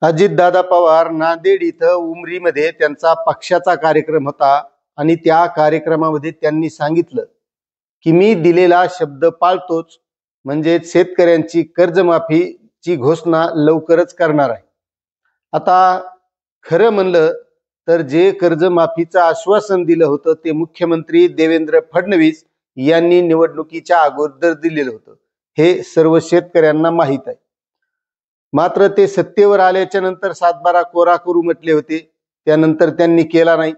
अजितदादा पवार नांदेड इथं उमरीमध्ये त्यांचा पक्षाचा कार्यक्रम होता आणि त्या कार्यक्रमामध्ये त्यांनी सांगितलं की मी दिलेला शब्द पाळतोच, म्हणजे शेतकऱ्यांची कर्जमाफीची घोषणा लवकरच करणार आहे। आता खरं म्हणलं तर जे कर्जमाफीचं आश्वासन दिलं होतं ते मुख्यमंत्री देवेंद्र फडणवीस यांनी निवडणुकीच्या अगोदर दिलेलं होतं, हे सर्व शेतकऱ्यांना माहीत आहे। मात्र ते सत्तेवर आल्याच्या नंतर सातबारा कोरा करू म्हटले होते, त्यानंतर त्यांनी केला नाही।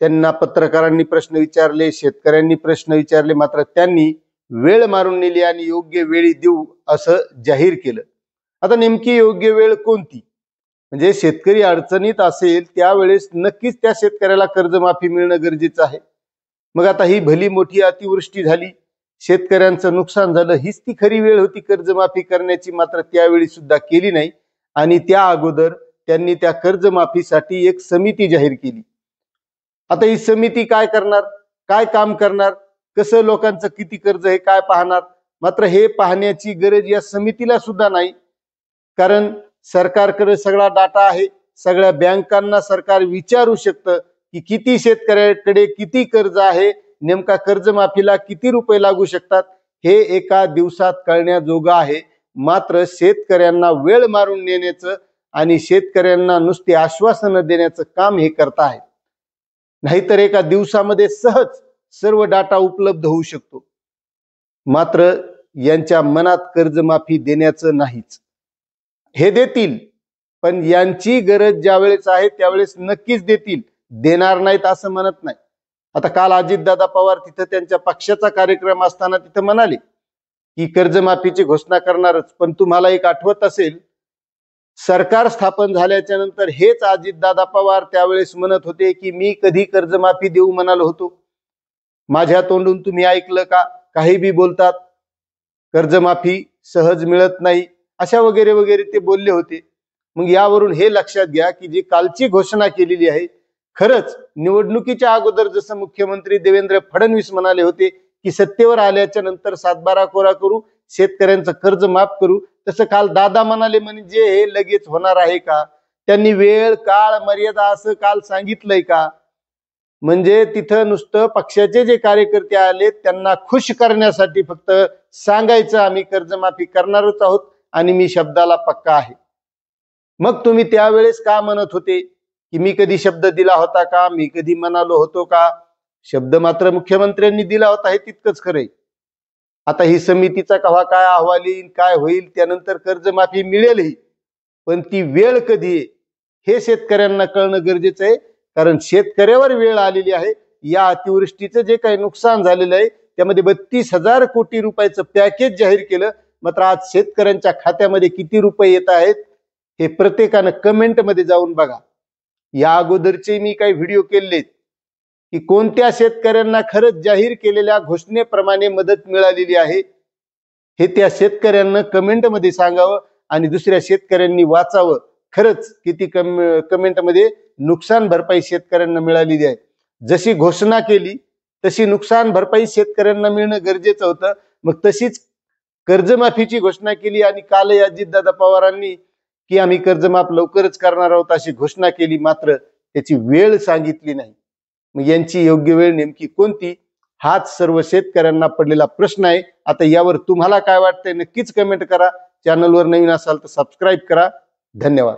त्यांना पत्रकारांनी प्रश्न विचारले, शेतकऱ्यांनी प्रश्न विचारले, मात्र त्यांनी वेळ मारून नेली आणि योग्य वेळी देऊ असं जाहीर केलं। आता नेमकी योग्य वेळ कोणती? म्हणजे शेतकरी अडचणीत असेल त्यावेळेस नक्कीच त्या शेतकऱ्याला कर्जमाफी मिळणं गरजेचं आहे। मग आता ही भली मोठी अतिवृष्टी झाली, शेतकऱ्यांचं नुकसान झालं, हीच ती खरी वेळ होती कर्जमाफी करण्याची, मात्र त्यावेळी सुद्धा केली नाही। आणि त्या अगोदर त्यांनी त्या कर्जमाफीसाठी एक समिती जाहीर केली। आता ही समिती काय करणार, काय काम करणार, कसं लोकांचं किती कर्ज हे काय पाहणार? मात्र हे पाहण्याची गरज या समितीला सुद्धा नाही, कारण सरकारकडे सगळा डाटा आहे। सगळ्या बँकांना सरकार विचारू शकतं की किती शेतकऱ्याकडे किती कर्ज आहे, नेमका कर्जमाफीला किती रुपये लागू शकतात, हे एका दिवसात कळण्याजोगं आहे। मात्र शेतकऱ्यांना वेळ मारून नेण्याचं आणि शेतकऱ्यांना नुसते आश्वासनं देण्याचं काम हे करत आहेत। नाहीतर एका दिवसामध्ये सहज सर्व डाटा उपलब्ध होऊ शकतो, मात्र यांच्या मनात कर्जमाफी देण्याचं नाहीच। हे देतील, पण यांची गरज ज्यावेळेस आहे त्यावेळेस नक्कीच देतील, देणार नाहीत असं म्हणत नाही। आता काल अजितदादा पवार तिथं त्यांच्या पक्षाचा कार्यक्रम असताना तिथं म्हणाले की कर्जमाफीची घोषणा करणारच, पण तुम्हाला एक आठवत असेल, सरकार स्थापन झाल्याच्या नंतर हेच अजितदादा पवार त्यावेळेस म्हणत होते की मी कधी कर्जमाफी देऊ म्हणालो होतो, माझ्या तोंडून तुम्ही ऐकलं का? काही बी बोलतात, कर्जमाफी सहज मिळत नाही, अशा वगैरे वगैरे ते बोलले होते। मग यावरून हे लक्षात घ्या की जी कालची घोषणा केलेली आहे, खरंच निवडणुकीच्या अगोदर जसं मुख्यमंत्री देवेंद्र फडणवीस म्हणाले होते की सत्तेवर आल्याच्या नंतर सातबारा कोरा करू, शेतकऱ्यांचं कर्ज माफ करू, तसं काल दादा म्हणाले म्हणजे हे लगेच होणार आहे का? त्यांनी वेळ काळ मर्यादा असं काल सांगितलंय का? म्हणजे तिथं नुसतं पक्षाचे जे कार्यकर्ते आले त्यांना खुश करण्यासाठी फक्त सांगायचं आम्ही कर्जमाफी करणारच आहोत आणि मी शब्दाला पक्का आहे। मग तुम्ही त्यावेळेस का म्हणत होते की मी कधी शब्द दिला होता का, मी कधी म्हणालो होतो का? शब्द मात्र मुख्यमंत्र्यांनी दिला होता, हे तितकंच खरंय। आता ही समितीचा केव्हा काय अहवाल येईल, काय होईल, त्यानंतर कर्जमाफी मिळेलही, पण ती वेळ कधी आहे हे शेतकऱ्यांना कळणं गरजेचं आहे, कारण शेतकऱ्यावर वेळ आलेली आहे। या अतिवृष्टीचं जे काही नुकसान झालेलं आहे त्यामध्ये 32,000 कोटी रुपयाचं पॅकेज जाहीर केलं, मात्र आज शेतकऱ्यांच्या खात्यामध्ये किती रुपये येत आहेत हे प्रत्येकानं कमेंट मध्ये जाऊन बघा। या अगोदरचे मी काही व्हिडिओ केलेत की कोणत्या शेतकऱ्यांना खरंच जाहीर केलेल्या घोषणेप्रमाणे मदत मिळालेली आहे, हे त्या शेतकऱ्यांना कमेंट मध्ये सांगावं आणि दुसऱ्या शेतकऱ्यांनी वाचावं खरंच किती कमेंट मध्ये नुकसान भरपाई शेतकऱ्यांना मिळालेली आहे। जशी घोषणा केली तशी नुकसान भरपाई शेतकऱ्यांना मिळणं गरजेचं होतं, मग तशीच कर्जमाफीची घोषणा केली आणि काल अजितदादा पवारांनी की आम्ही कर्जमाफ लवकरच करणार आहोत अशी घोषणा केली, मात्र त्याची वेळ सांगितली नाही। मग यांची योग्य वेळ नेमकी कोणती, हाच सर्व शेतकऱ्यांना पडलेला प्रश्न आहे। आता यावर तुम्हाला काय वाटतंय नक्कीच कमेंट करा। चॅनलवर नवीन असाल तर सबस्क्राईब करा। धन्यवाद।